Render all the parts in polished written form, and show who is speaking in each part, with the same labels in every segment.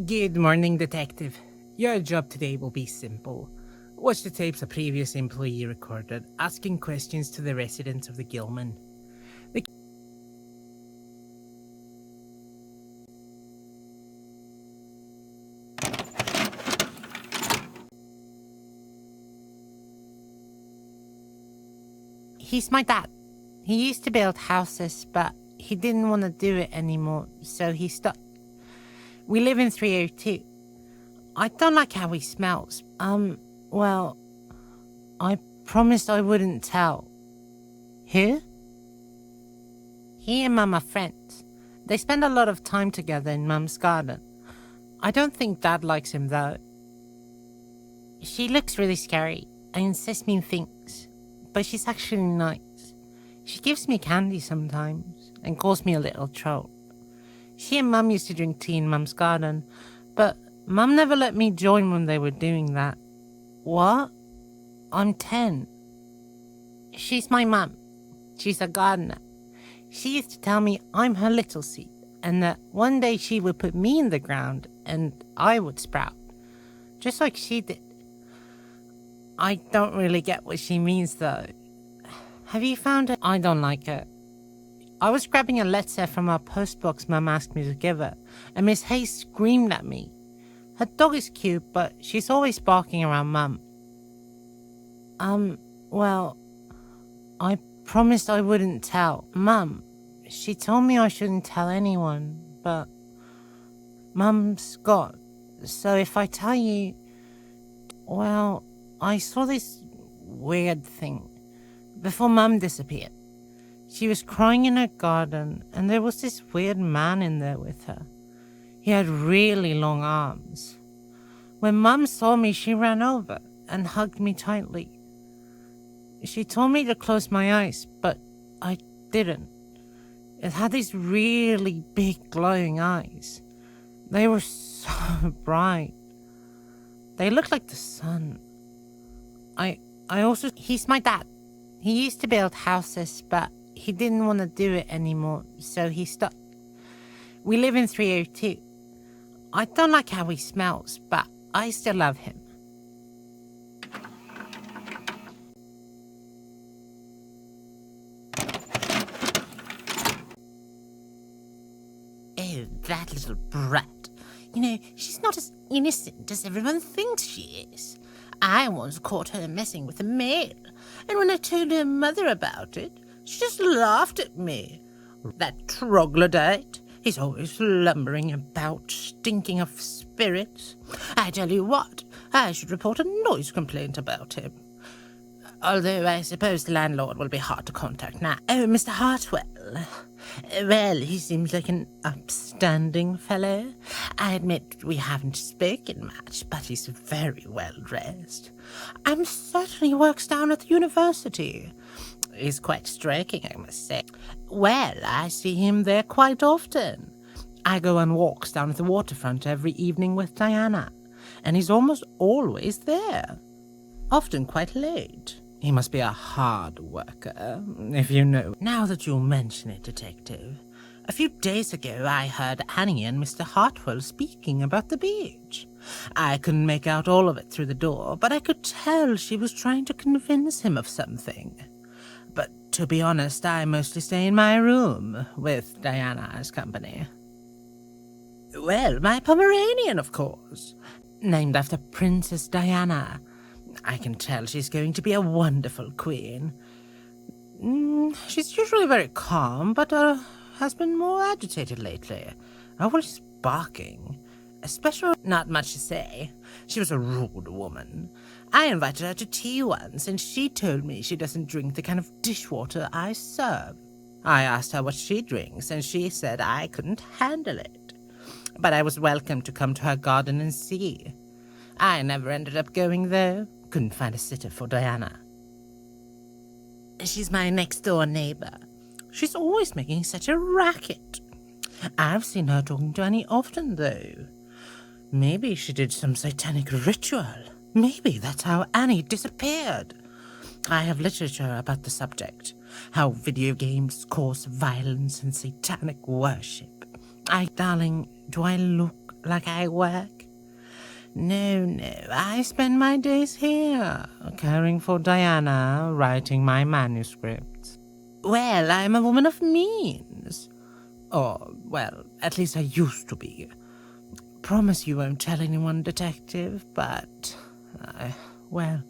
Speaker 1: Good morning, Detective. Your job today will be simple. Watch the tapes a previous employee recorded, asking questions to the residents of the Gilman. He's my dad. He used to build houses, but he didn't want to do it anymore, so he stopped. We live in 302. I don't like how he smells. Well, I promised I wouldn't tell. Who? He and Mum are friends. They spend a lot of time together in Mum's garden. I don't think Dad likes him, though. She looks really scary and insists mean things, but she's actually nice. She gives me candy sometimes and calls me a little troll. She and Mum used to drink tea in Mum's garden, but Mum never let me join when they were doing that. What? I'm 10. She's my mum. She's a gardener. She used to tell me I'm her little seed, and that one day she would put me in the ground and I would sprout, just like she did. I don't really get what she means, though. Have you found her? I don't like her. I was grabbing a letter from our postbox Mum asked me to give her, and Miss Hayes screamed at me. Her dog is cute, but she's always barking around Mum. Well, I promised I wouldn't tell. Mum, she told me I shouldn't tell anyone, but Mum's gone. So if I tell you, well, I saw this weird thing before Mum disappeared. She was crying in her garden, and there was this weird man in there with her. He had really long arms. When Mum saw me, she ran over and hugged me tightly. She told me to close my eyes, but I didn't. It had these really big glowing eyes. They were so bright. They looked like the sun. He's my dad. He used to build houses, but he didn't want to do it anymore, so he stopped. We live in 302. I don't like how he smells, but I still love him. Oh, that little brat. You know, she's not as innocent as everyone thinks she is. I once caught her messing with a male, and when I told her mother about it, she just laughed at me. That troglodyte, he's always lumbering about, stinking of spirits. I tell you what, I should report a noise complaint about him. Although I suppose the landlord will be hard to contact now. Oh, Mr. Hartwell. Well, he seems like an upstanding fellow. I admit we haven't spoken much, but he's very well dressed. I'm certain he works down at the university. He's quite striking, I must say. Well, I see him there quite often. I go on walks down at the waterfront every evening with Diana, and he's almost always there. Often quite late. He must be a hard worker, if you know. Now that you mention it, Detective, a few days ago I heard Annie and Mr. Hartwell speaking about the beach. I couldn't make out all of it through the door, but I could tell she was trying to convince him of something. But to be honest, I mostly stay in my room with Diana as company. Well, my Pomeranian, of course. Named after Princess Diana. I can tell she's going to be a wonderful queen. She's usually very calm, but has been more agitated lately. Always barking. Especially not much to say. She was a rude woman. I invited her to tea once, and she told me she doesn't drink the kind of dishwater I serve. I asked her what she drinks, and she said I couldn't handle it. But I was welcome to come to her garden and see. I never ended up going there. Couldn't find a sitter for Diana. She's my next-door neighbor. She's always making such a racket. I've seen her talking to Annie often, though. Maybe she did some satanic ritual. Maybe that's how Annie disappeared. I have literature about the subject. How video games cause violence and satanic worship. Darling, do I look like I work. No, I spend my days here, caring for Diana, writing my manuscripts. Well, I'm a woman of means. Or, well, at least I used to be. Promise you won't tell anyone, detective, but... well,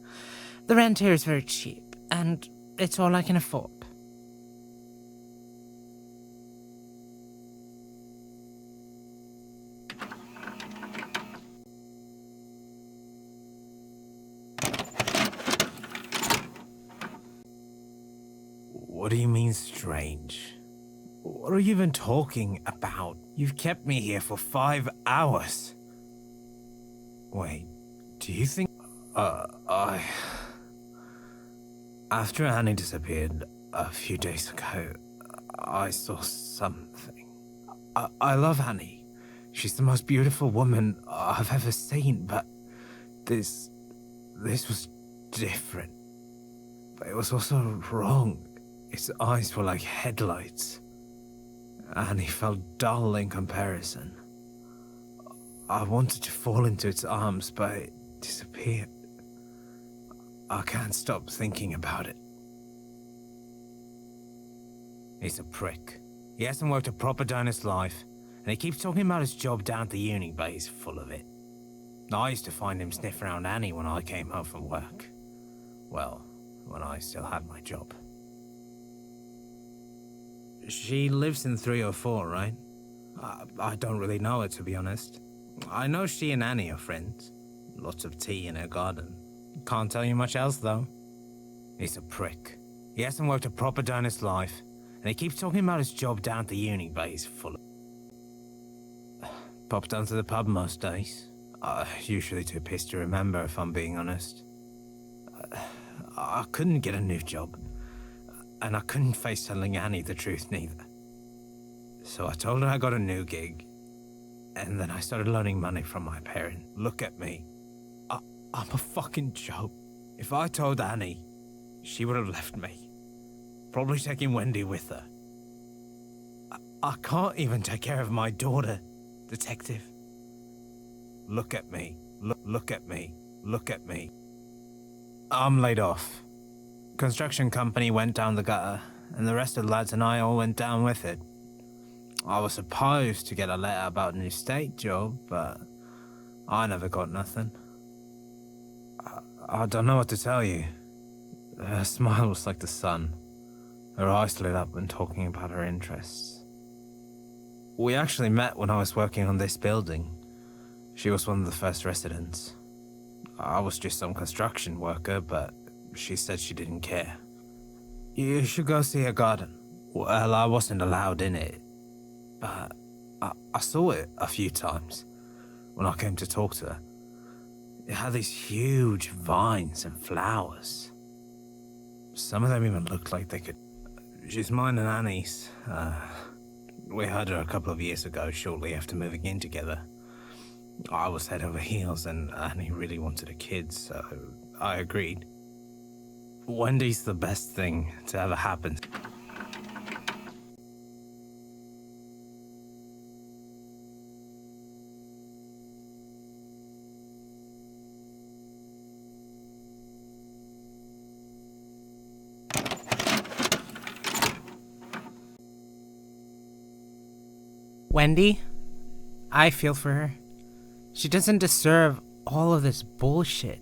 Speaker 1: the rent here is very cheap, and it's all I can afford.
Speaker 2: What do you mean, strange? What are you even talking about? You've kept me here for 5 hours. Wait, do you think... After Annie disappeared a few days ago, I saw something. I love Annie. She's the most beautiful woman I've ever seen, but this was different. But it was also wrong. Its eyes were like headlights. Annie felt dull in comparison. I wanted to fall into its arms, but it disappeared. I can't stop thinking about it. He's a prick. He hasn't worked a proper day in his life, and he keeps talking about his job down at the uni, but he's full of it. I used to find him sniffing around Annie when I came home from work. Well, when I still had my job. She lives in 304, right? I don't really know her, to be honest. I know she and Annie are friends. Lots of tea in her garden. Can't tell you much else, though. He's a prick. He hasn't worked a proper day in his life, and he keeps talking about his job down at the uni, but he's full of... Pop down to the pub most days. Usually too pissed to remember, if I'm being honest. I couldn't get a new job. And I couldn't face telling Annie the truth neither. So I told her I got a new gig, and then I started loaning money from my parents. Look at me. I'm a fucking joke. If I told Annie, she would have left me. Probably taking Wendy with her. I can't even take care of my daughter, detective. Look at me. Look at me. Look at me. I'm laid off. Construction company went down the gutter, and the rest of the lads and I all went down with it. I was supposed to get a letter about a new state job, but I never got nothing. I don't know what to tell you. Her smile was like the sun. Her eyes lit up when talking about her interests. We actually met when I was working on this building. She was one of the first residents. I was just some construction worker, but she said she didn't care. You should go see her garden. Well, I wasn't allowed in it, but I saw it a few times when I came to talk to her. It had these huge vines and flowers. Some of them even looked like they could... She's mine and Annie's. We had her a couple of years ago, shortly after moving in together. I was head over heels, and Annie really wanted a kid, so I agreed. Wendy's the best thing to ever happen.
Speaker 1: Wendy, I feel for her. She doesn't deserve all of this bullshit.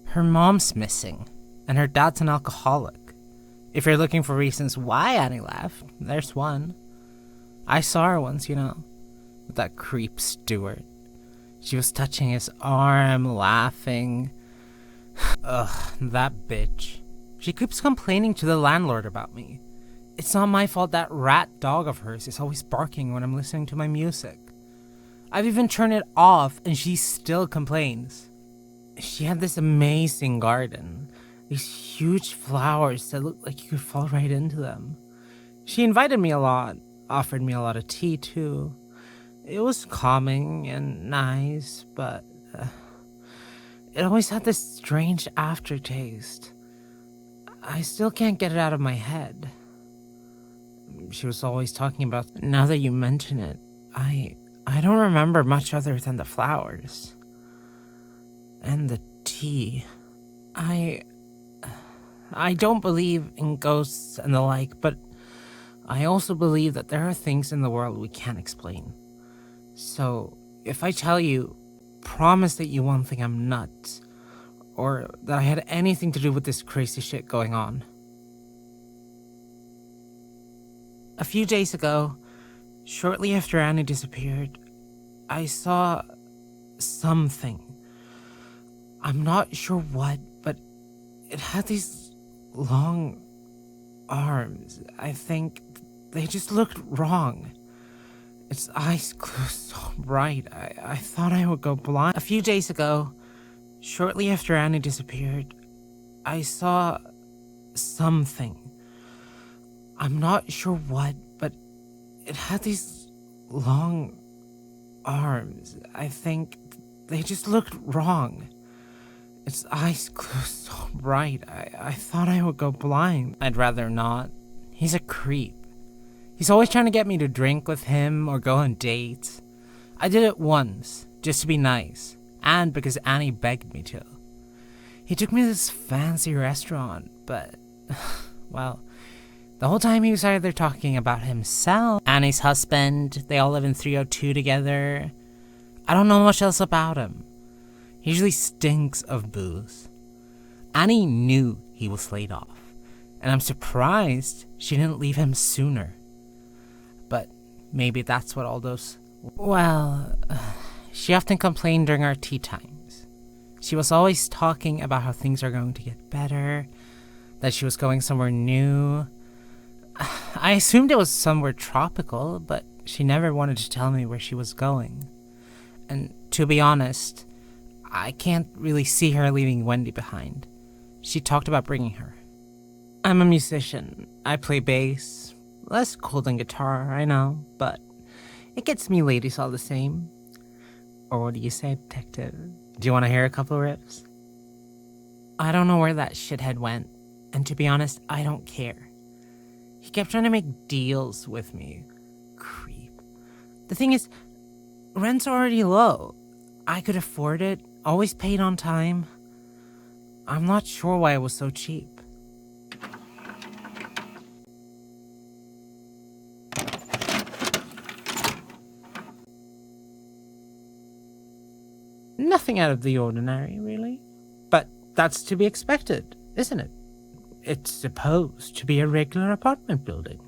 Speaker 1: Her mom's missing, and her dad's an alcoholic. If you're looking for reasons why Annie left, there's one. I saw her once, with that creep Stuart. She was touching his arm, laughing. Ugh, that bitch. She keeps complaining to the landlord about me. It's not my fault that rat dog of hers is always barking when I'm listening to my music. I've even turned it off and she still complains. She had this amazing garden. These huge flowers that looked like you could fall right into them. She invited me a lot, offered me a lot of tea too. It was calming and nice, but it always had this strange aftertaste. I still can't get it out of my head. She was always talking about, now that you mention it, I
Speaker 2: I don't remember much other than the flowers. And the tea. I don't believe in ghosts and the like, but I also believe that there are things in the world we can't explain. So, if I tell you, promise that you won't think I'm nuts, or that I had anything to do with this crazy shit going on. A few days ago, shortly after Annie disappeared, I saw something. I'm not sure what, but it had these long arms. I think they just looked wrong. Its eyes glowed so bright, I thought I would go blind. A few days ago, shortly after Annie disappeared, I saw something. I'm not sure what, but it had these long arms. I think they just looked wrong. Its eyes glowed so bright, I thought I would go blind. I'd rather not. He's a creep. He's always trying to get me to drink with him or go on dates. I did it once, just to be nice, and because Annie begged me to. He took me to this fancy restaurant, but, well, the whole time he was either talking about himself, Annie's husband, they all live in 302 together. I don't know much else about him. He usually stinks of booze. Annie knew he was laid off, and I'm surprised she didn't leave him sooner. But maybe that's what all those... Well, she often complained during our tea times. She was always talking about how things are going to get better, that she was going somewhere new. I assumed it was somewhere tropical, but she never wanted to tell me where she was going. And to be honest, I can't really see her leaving Wendy behind. She talked about bringing her. I'm a musician. I play bass. Less cool than guitar, I know, but it gets me ladies all the same. Or what do you say, detective? Do you want to hear a couple riffs? I don't know where that shithead went, and to be honest, I don't care. He kept trying to make deals with me. Creep. The thing is, rent's already low. I could afford it, always paid on time. I'm not sure why it was so cheap. Nothing out of the ordinary, really. But that's to be expected, isn't it? It's supposed to be a regular apartment building.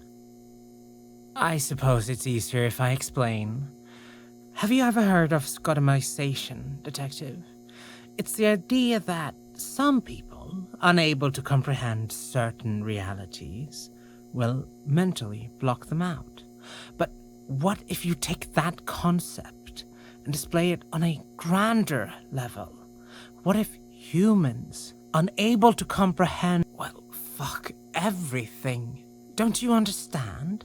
Speaker 2: I suppose it's easier if I explain. Have you ever heard of scotomization, detective? It's the idea that some people, unable to comprehend certain realities, will mentally block them out. But what if you take that concept and display it on a grander level? What if humans, unable to comprehend, well, fuck everything? Don't you understand?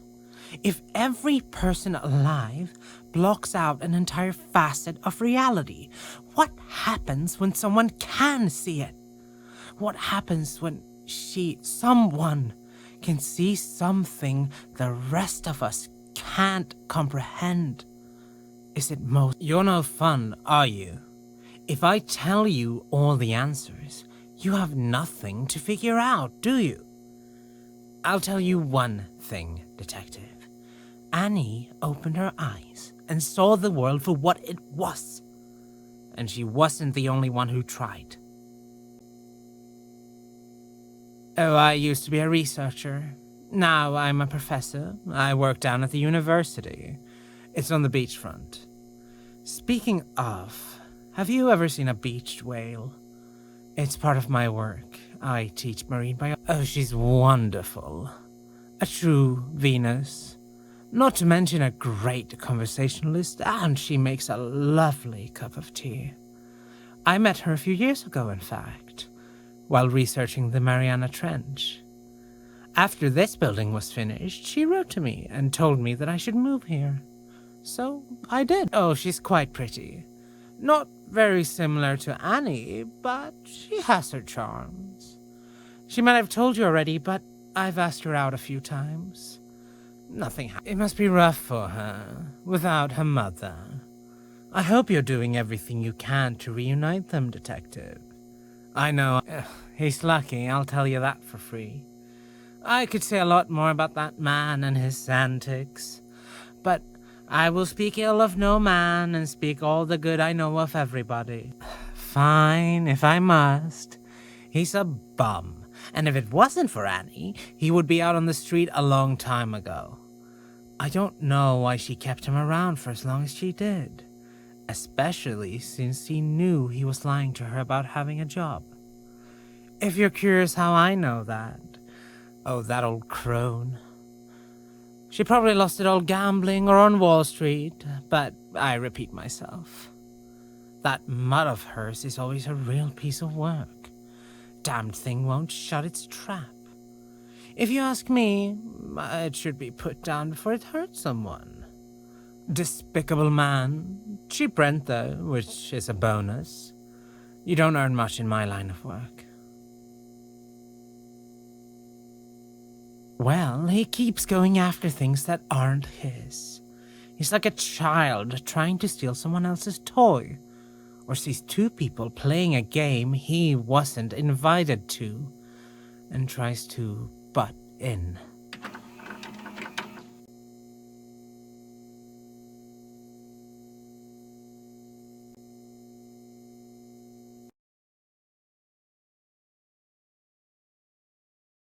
Speaker 2: If every person alive blocks out an entire facet of reality, what happens when someone can see it? What happens when someone can see something the rest of us can't comprehend? Is it most... You're no fun, are you? If I tell you all the answers, you have nothing to figure out, do you? I'll tell you one thing, detective. Annie opened her eyes and saw the world for what it was. And she wasn't the only one who tried. Oh, I used to be a researcher. Now I'm a professor. I work down at the university. It's on the beachfront. Speaking of, have you ever seen a beached whale? It's part of my work. I teach marine biology. Oh, she's wonderful. A true Venus. Not to mention a great conversationalist, and she makes a lovely cup of tea. I met her a few years ago, in fact, while researching the Mariana Trench. After this building was finished, she wrote to me and told me that I should move here. So I did. Oh, she's quite pretty. Not very similar to Annie, but she has her charms. She might have told you already, but I've asked her out a few times. Nothing happened. It must be rough for her, without her mother. I hope you're doing everything you can to reunite them, Detective. I know. He's lucky, I'll tell you that for free. I could say a lot more about that man and his antics, but I will speak ill of no man and speak all the good I know of everybody. Fine, if I must. He's a bum, and if it wasn't for Annie, he would be out on the street a long time ago. I don't know why she kept him around for as long as she did, especially since she knew he was lying to her about having a job. If you're curious how I know that, oh, that old crone. She probably lost it all gambling or on Wall Street, but I repeat myself. That mud of hers is always a real piece of work. Damned thing won't shut its trap. If you ask me, it should be put down before it hurts someone. Despicable man. Cheap rent, though, which is a bonus. You don't earn much in my line of work. Well, he keeps going after things that aren't his. He's like a child trying to steal someone else's toy, or sees two people playing a game he wasn't invited to, and tries to butt in.